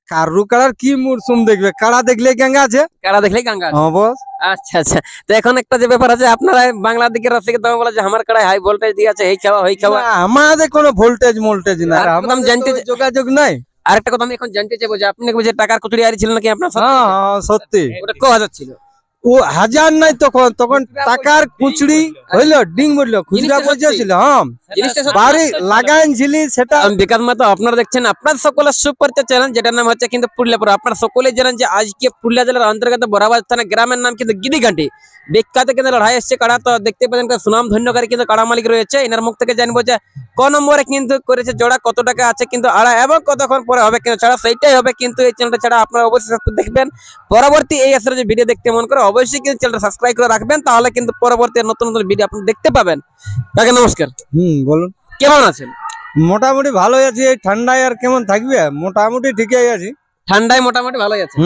কারু কাড়ার কি মরশুম দেখবে, কাড়া দেখলে গঙ্গা আছে, কারা দেখলেই গাঙ্গা আছে। হ্যাঁ বস। আচ্ছা আচ্ছা, তো এখন একটা যে ব্যাপার আছে, আপনারা বাংলা দিকের রসিক দাম বলে যে আমার কাড়ায় হাই ভোল্টেজ দিয়ে আছে, এই খাওয়া ওই খাওয়া। না, আমাদের কোনো ভোল্টেজ মোল্টেজ না, আর একদম আমাদের জানতে তো যোগাযোগ নাই। আরেকটা কথা আমি এখন জানতে চাইবো যে আপনি যে টাকার কচুরি আরি ছিল নাকি আপনার সাথে? হ্যাঁ হ্যাঁ, সত্যি ওটা ক হাজার ছিল? ও হাজার নাই, তখন তখন টাকার কুচড়ি হইলো, ডিং বললো, খুচরা জিনিসটা পয়সা সত্যি। ছিল। হ্যাঁ, জিনিসটা সত্যি। বাড়ি লাগাইছিলি সেটা। আমি বিকাশ মাতো, আপনারা দেখছেন আপনার সকলের সুপরিচিত চ্যানেল, যেটার নাম হচ্ছে কিন্তু পুরুলিয়া পুরো। আপনারা সকলেই জানেন যে আজকে পুরুলিয়া জেলার অন্তর্গত বরাবাদ থানা গ্রামের নাম কিন্তু গিদিঘাটি, বিখ্যাত কিন্তু লড়াই এসছে কাড়া। তো দেখতে পাচ্ছেন সুনাম ধন্যকারী কিন্তু কাড়া মালিক রয়েছে। এনার মুখ থেকে জানবো যে ক নম্বরে কিন্তু করেছে জোড়া, কত টাকা আছে কিন্তু আড়া, এবং কতক্ষণ পরে হবে কিন্তু ছাড়া, সেইটাই হবে কিন্তু এই চ্যানেলটা ছাড়া। আপনারা অবশ্যই দেখবেন পরবর্তী এই আসলে যে ভিডিও দেখতে মন করে, অবশ্যই কিন্তু চ্যানেলটা সাবস্ক্রাইব করে রাখবেন, তাহলে কিন্তু পরবর্তী নতুন নতুন ভিডিও আপনি দেখতে পাবেন। কাকা নমস্কার, বলুন। কেমন আছেন? মোটামুটি ভালোই আছি, এই ঠান্ডায় আর কেমন থাকবে, মোটামুটি ঠিকই আছি। ঠান্ডায় মোটামুটি ভালোই আছে।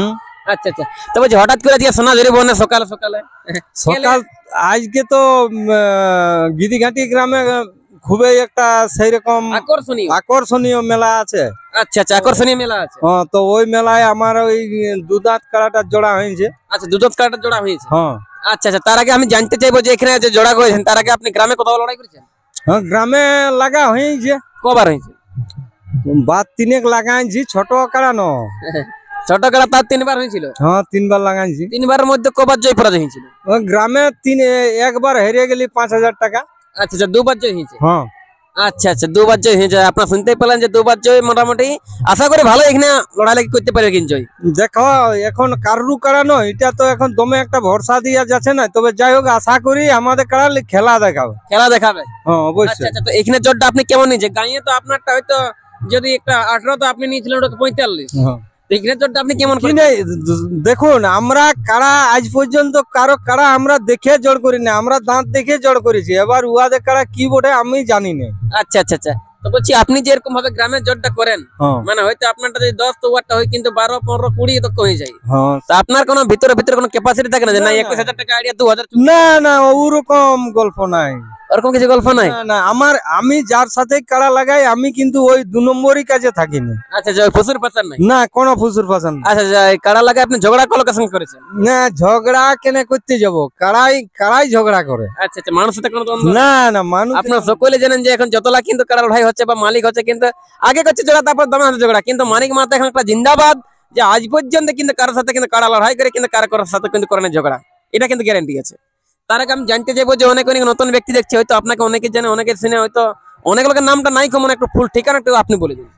আচ্ছা আচ্ছা, তবে যে হঠাৎ করে দিয়ে সোনাঝুরি বনে সকালে সকালে সকাল আজকে তো গিদিঘাটি গ্রামে খুবই একটা সেই রকম আকর্ষণীয় মেলা আছে। আচ্ছা আচ্ছা, আকর্ষণীয় মেলা আছে। হ্যাঁ, তো ওই মেলায় আমার ওই দুধাত কাড়াটা জোড়া হয়েছে। আচ্ছা, দুধ কাটার জোড়া হয়েছে। হ্যাঁ আচ্ছা আচ্ছা, তার আগে আমি জানতে চাইবো যে এখানে যে জোড়া করেছেন, তার আগে আপনি গ্রামে কোথাও লড়াই করেছেন? হ্যাঁ, গ্রামে লাগা হয়েছে। কবার হয়েছে? বাদ তিনেক লাগাইছি, ছোট কাড়া ন। ছোট কাড়া তার 3বার হয়েছিল। হ্যাঁ, 3বার লাগাইছি। 3বারের মধ্যে কবার জয় পরাজয় হয়েছিল? গ্রামে একবার হেরিয়ে গেলি 5,000 টাকা। আচ্ছা আচ্ছা, 2বার জয় হয়েছে। হ্যাঁ আচ্ছা আচ্ছা, 2বার জয় হয়েছে। আপনার শুনতেই পেলেন যে 2বার জয়, মোটামুটি আশা করি ভালো এখানে লড়াই করতে পারে কিন্তু জয়। দেখো, এখন কারু কাড়া নয়, এটা তো এখন দমে একটা ভরসা দিয়া যাচ্ছে না। তবে যাই হোক, আশা করি আমাদের কাড়া খেলা দেখাবে। খেলা দেখাবে? হ্যাঁ আচ্ছা অবশ্যই। আচ্ছা, তো এখানে জোরটা আপনি কেমন নিয়েছে? গাঁয়ে তো আপনারটা হয়তো যদি একটা 18, তো আপনি নিয়েছিলেন ওটা 45। এখানে জোরটা আপনি কেমন কি নেই, দেখুন, আমরা কাড়া আজ পর্যন্ত কারো কাড়া আমরা দেখে জড় করি না, আমরা দাঁত দেখে জড় করেছি। এবার উহাদের কাড়া কি বটে আমি জানি না। আচ্ছা আচ্ছা আচ্ছা, তো বলছি আপনি যে এরকম ভাবে গ্রামের জোরটা করেন, মানে হয়তো আপনারটা যদি 10, তো ওয়াটটা হয় কিন্তু 12, 15, 20 তো হয়ে যায়। তো আপনার কোনো ভিতরে কোনো ক্যাপাসিটি থাকে না যে না 21,000 টাকা আইডিয়া 2,000? না না, ওরকম গল্প নাই, ওরকম কিছু গল্প নাই। না না, আমি যার সাথে কাড়া লাগাই, আমি কিন্তু ওই 2 নম্বরই কাজে থাকিনি। আচ্ছা আচ্ছা, ফুসুর পাচার নাই? না, কোনো ফুসুর ফাসান না। আচ্ছা আচ্ছা, এই কাড়া লাগায় আপনি ঝগড়া কলকার সঙ্গে করেছেন? না, ঝগড়া কেনে করতে যাব, কাড়াই ঝগড়া করে। আচ্ছা আচ্ছা, মানুষের সাথে কোনো দ্বন্দ্ব? না না, মানুষ আপনারা সকলে জানেন যে এখন যতলা কিন্তু কাড়া লড়াই হচ্ছে বা মালিক হচ্ছে, কিন্তু আগে করছে ঝগড়া, তারপর দমে হচ্ছে ঝগড়া, কিন্তু মানিক মাথা এখন একটা জিন্দাবাদ যে আজ পর্যন্ত কিন্তু কারোর সাথে কিন্তু কাড়া লড়াই করে, কিন্তু কারোর সাথে কিন্তু করে না ঝগড়া, এটা কিন্তু গ্যারান্টি আছে। তার আগে আমি জানতে চাইবো যে অনেক অনেক নতুন ব্যক্তি দেখছে, হয়তো আপনাকে অনেকে জানে, অনেকে শুনে, হয়তো অনেক লোকের নামটা নাই কমন, একটু ফুল ঠিকানা একটু আপনি বলে দিন।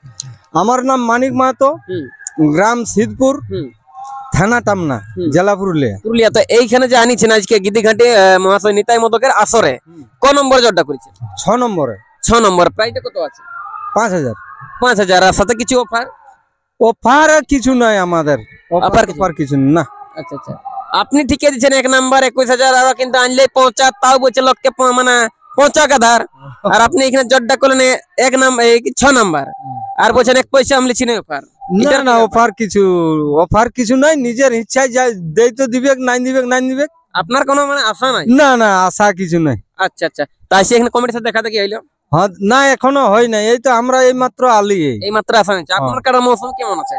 আমার নাম মানিক মাহাতো, গ্রাম সিদ্ধপুর, থানা টামনা, জেলা পুরুলিয়া। পুরুলিয়া। তো এইখানে যে আনিছেন আজকে গিদিঘাটি মহাশয় নিতাই মদকের আসরে, ক নম্বর জোরটা করেছেন? 6 নম্বরে। 6 নম্বর। প্রাইসটা কত আছে? 5,000। 5,000। আর সাথে কিছু অফার? অফার কিছু নাই আমাদের, অফার কিছু না। আচ্ছা আচ্ছা, আপনি ঠিকই দিচ্ছেন 1 নাম্বার 21,000, আর কিন্তু আনলে 50, তাও বলছে লোককে মানে 50 ধার। আর আপনি এখানে জোরটা করলেন 1 নাম্বার 6 নাম্বার, আর বলছেন 1 পয়সা আমলে চিনে অফার। না না, অফার কিছু নাই, নিজের ইচ্ছায় যা দেই তো দিবে, নাই দিবে। আপনার কোনো মানে আশা নাই? না না, আশা কিছু নাই। আচ্ছা আচ্ছা, তাই সে এখানে কমিটির সাথে দেখা দেখি হইলো? হ্যাঁ, না এখনো হয় নাই, এই তো আমরা এই মাত্র আলি, এই মাত্র আসা হয়েছে। আপনার কাড়ার মৌসুম কেমন আছে?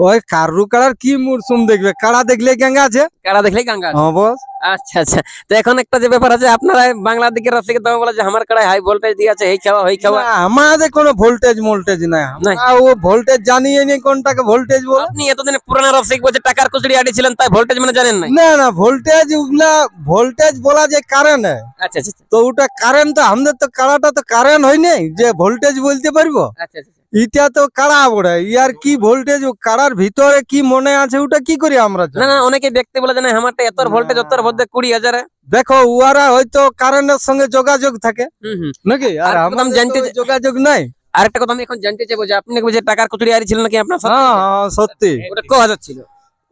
ওই কারু কাড়ার কি মরশুম দেখবে, কাড়া দেখলে গঙ্গা আছে, কাড়া দেখলেই গাঙ্গা আছে। হ্যাঁ বস। আচ্ছা আচ্ছা, তো এখন একটা যে ব্যাপার আছে, আপনারা বাংলা দিকের রসিক দাম বলে যে আমার কাড়ায় হাই ভোল্টেজ দিয়ে আছে, এই খাওয়া ওই খাওয়া। না, আমাদের কোনো ভোল্টেজ মোল্টেজ নাই, ও ভোল্টেজ জানিয়ে নি কোনটাকে ভোল্টেজ বলে। আপনি এতদিন পুরানা রসিক বলছে টাকার কুচড়ি আড়ি ছিলেন, তাই ভোল্টেজ মানে জানেন না? না না, ভোল্টেজ বলা যে কারেন্ট। আচ্ছা আচ্ছা, তো ওটা কারেন্ট, তো আমাদের তো কাড়াটা তো কারেন্ট হয় নাই যে ভোল্টেজ বলতে পারবো। আচ্ছা আচ্ছা, এটা তো কাড়া বড়ে, ইয়ার কি ভোল্টেজ, কাড়ার ভিতরে কি মনে আছে ওটা কি করি আমরা? না না, অনেকে ব্যক্তি বলে জানে আমারটা এত ভোল্টেজ, অত ভোল্টেজ 20,000। দেখো, উহারা হয়তো কারেন্টের সঙ্গে যোগাযোগ থাকে নাকি, আর আমাদের জানতে যোগাযোগ নাই। আরেকটা কথা আমি এখন জানতে চাইবো যে আপনি যে টাকার কুচড়ি আরি ছিল নাকি আপনার সাথে? হ্যাঁ সত্যি। ওটা ক হাজার ছিল?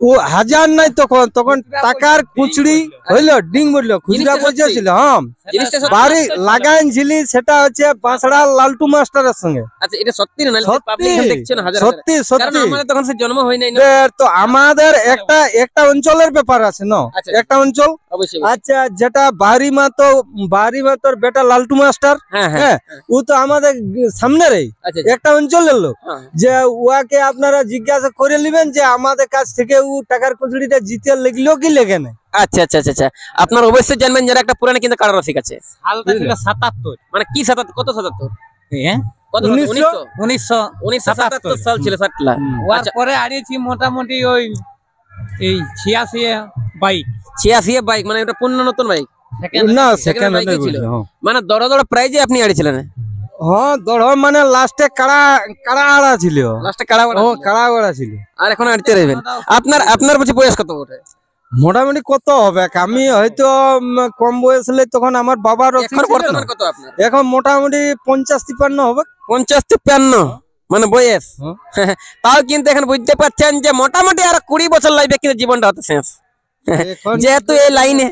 ও হাজার নাই তখন তখন টাকার খুচড়ি হইলো ডিং বললো খুচরা জিনিসটা পয়সা সত্যি? ছিল। হ্যাঁ জিনিসটা সত্যি? বাড়ি লাগাইছিলি সেটা হচ্ছে বাঁশড়া লালটু মাস্টারের সঙ্গে। আচ্ছা এটা সত্যি না সত্যি পাবলিক দেখছেন হাজার হাজার। সত্যি কারণ সত্যি। আমাদের তখন সে জন্ম হয় নাই না। তো আমাদের একটা অঞ্চলের ব্যাপার আছে না, আচ্ছা। একটা অঞ্চল। অবশ্যই। আচ্ছা যেটা বাড়ি মাতোর বেটা লালটু মাস্টার, হ্যাঁ হ্যাঁ হ্যাঁ ও তো আমাদের সামনেরই আচ্ছা একটা অঞ্চলের লোক। হ্যাঁ। যে উহাকে আপনারা জিজ্ঞাসা করে নেবেন যে আমাদের কাছ থেকে ও টাকার কুচুরিটা জিতে লেগলো কি লেগে নাই। আচ্ছা আচ্ছা আচ্ছা আচ্ছা আপনার অবশ্যই জানবেন যারা একটা পুরানো কিন্তু কারা রসিক আছে। সালটা ছিল 77। মানে কি 77 কত 77 হ্যাঁ কত 1900? 1977 সাল ছিল 60 লাখ। ওর আচ্ছা পরে আড়িয়েছি মোটামুটি ওই এই 86 বাইক 86 বাইক মানে এটা পূর্ণ নতুন বাইক। না সেকেন্ড সেকেন্ড বাইকই ছিল। মানে দড় প্রাইজে আপনি আড়িয়েছিলেন। হ্যাঁ দড় মানে লাস্টে কাড়া আড়া ছিল। লাস্টে কাড়া ও কাড়া আড়া ছিল। আর এখন আড়তে রইবেন। আপনার বলছি বয়স কত ওঠে? মোটামুটি কত হবে, আমি হয়তো কম বয়স হলে তখন আমার বাবার এখন বর্তমান কত আপনার? এখন মোটামুটি 50-53 হবে। 50-53 মানে বয়স। হ্যাঁ। তাও কিন্তু এখন বুঝতে পারছেন যে মোটামুটি আর 20 বছর লাগবে কিন্তু জীবনটা হতে শেষ। এখন যেহেতু এই লাইনে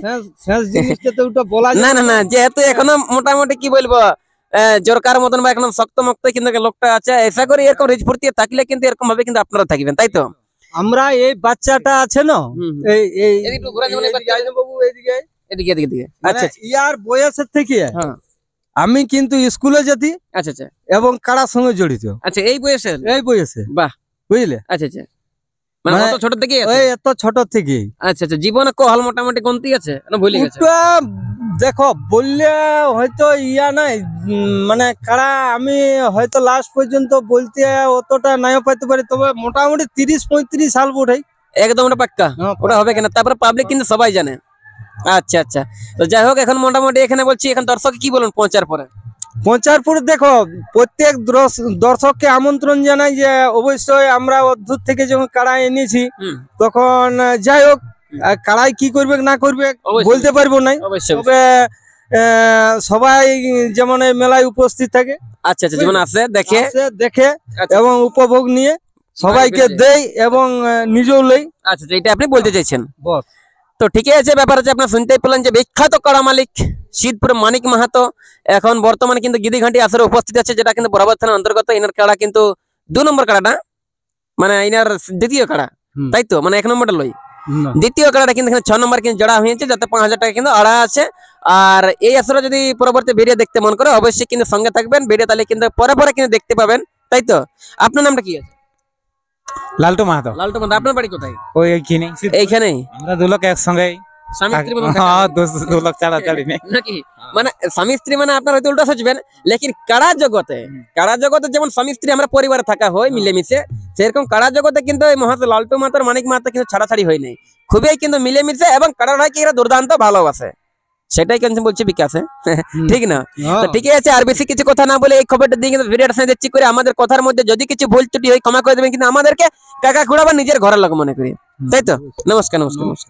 শেষ জিনিসটা তো ওটা বলা না না না যেহেতু এখনো মোটামুটি কি বলবো জোরকার মতন বা এখন শক্ত মক্ত কিন্তু লোকটা আছে। এসা করে এরকম রিচ ফুর্তি থাকলে কিন্তু এরকম ভাবে কিন্তু আপনারা থাকবেন, তাই তো? আমরা এই বাচ্চাটা আছে না এই এই এদিকে একটু ঘুরে যাবেন এই এদিকে আয় না বাবু, এদিকে আয়। এদিকে এদিকে এদিকে। মানে আচ্ছা ইয়ার বয়সের থেকে হ্যাঁ আমি কিন্তু স্কুলে যেতি আচ্ছা আচ্ছা এবং কারার সঙ্গে জড়িত আচ্ছা এই বয়সে। এই বয়সে। বাহ বুঝলে, আচ্ছা আচ্ছা মানে মানে অত ছোট থেকে ওই এত ছোট থেকে। আচ্ছা আচ্ছা জীবনে কহল মোটামুটি কমতি আছে না ভুলে গেছে? ওটা দেখো বললে হয়তো ইয়া নাই, মানে কারা আমি হয়তো লাস্ট পর্যন্ত বলতে অতটা নাই পাইতে পারি, তবে মোটামুটি 30-35 সাল বোধহয়। একদম ওটা পাক্কা ওটা হবে কিনা তারপরে পাবলিক কিন্তু সবাই জানে। আচ্ছা আচ্ছা তো যাই হোক এখন মোটামুটি এখানে বলছি এখন দর্শক কি বলুন পৌঁছার পরে? পৌঁছার দেখো প্রত্যেক দর্শককে আমন্ত্রণ জানাই যে অবশ্যই আমরা অদ্ভুত থেকে যখন কাড়া এনেছি তখন যাই হোক কাড়াই কি করবে না করবে অবশ্যই। বলতে পারবো নাই, অবশ্যই তবে সবাই যেমন এই মেলায় উপস্থিত থাকে আচ্ছা আচ্ছা যেমন আসে দেখে আসে, দেখে আচ্ছা এবং উপভোগ নিয়ে সবাইকে বাড়ি ফিরে দেই এবং নিজেও লই। আচ্ছা আচ্ছা, এটা আপনি বলতে চাইছেন। বস তো ঠিকই আছে ব্যাপার আছে আপনার শুনতেই পেলেন যে বিখ্যাত কাড়া মালিক শীতপুর মানিক মাহাতো এখন বর্তমানে কিন্তু গিদিঘাটি আসরে উপস্থিত আছে, যেটা কিন্তু বরাবর থানার অন্তর্গত। ইনার কাড়া কিন্তু 2 নম্বর কাড়াটা মানে ইনার দ্বিতীয় কাড়া, তাই তো? মানে 1 নম্বরটা লই না। দ্বিতীয় কাড়াটা কিন্তু 6 নম্বর কিন্তু জড়া হয়েছে, যাতে 5000 টাকা কিন্তু আড়া আছে। আর এই আসরে যদি পরবর্তী ভিডিও দেখতে মন করে অবশ্যই কিন্তু সঙ্গে থাকবেন ভিডিও, তাহলে কিন্তু পরে পরে কিন্তু দেখতে পাবেন, তাই তো? আপনার নামটা কি আছে? লালটু মাহাতো। লালটু মাহাতো। আপনার বাড়ি কোথায়? ওই এইখানে এইখানেই আমরা দুলোক একসঙ্গে। স্বামী স্ত্রী মতন থাকেন? হ্যাঁ দুলোক চালাচালি নেই নাকি মানে স্বামী স্ত্রী মানে আপনার হয়তো উল্টা সোচবেন, লেকিন কাড়া জগতে যেমন স্বামী স্ত্রী আমরা পরিবারে থাকা হয় মিলেমিশে, সেরকম কাড়া জগতে কিন্তু এই মহাতো লালটু মাহাতোর মানিক মাহাতো কিন্তু ছাড়াছাড়ি হয় নাই, খুবই কিন্তু মিলেমিশে এবং কাড়াটাকে এরা দুর্দান্ত ভালোবাসে, সেটাই কিন্তু বলছি বিকাশে। ঠিক না? তো ঠিকই আছে, আর বেশি কিছু কথা না বলে এই খবরটা দিয়ে কিন্তু ভিডিওটা সাথে দেখছি করে আমাদের কথার মধ্যে যদি কিছু ভুল ত্রুটি হয় ক্ষমা করে দেবেন, কিন্তু আমাদেরকে কাকা খুড়া বা নিজের ঘরের লোক মনে করি, তাই তো? নমস্কার নমস্কার নমস্কার।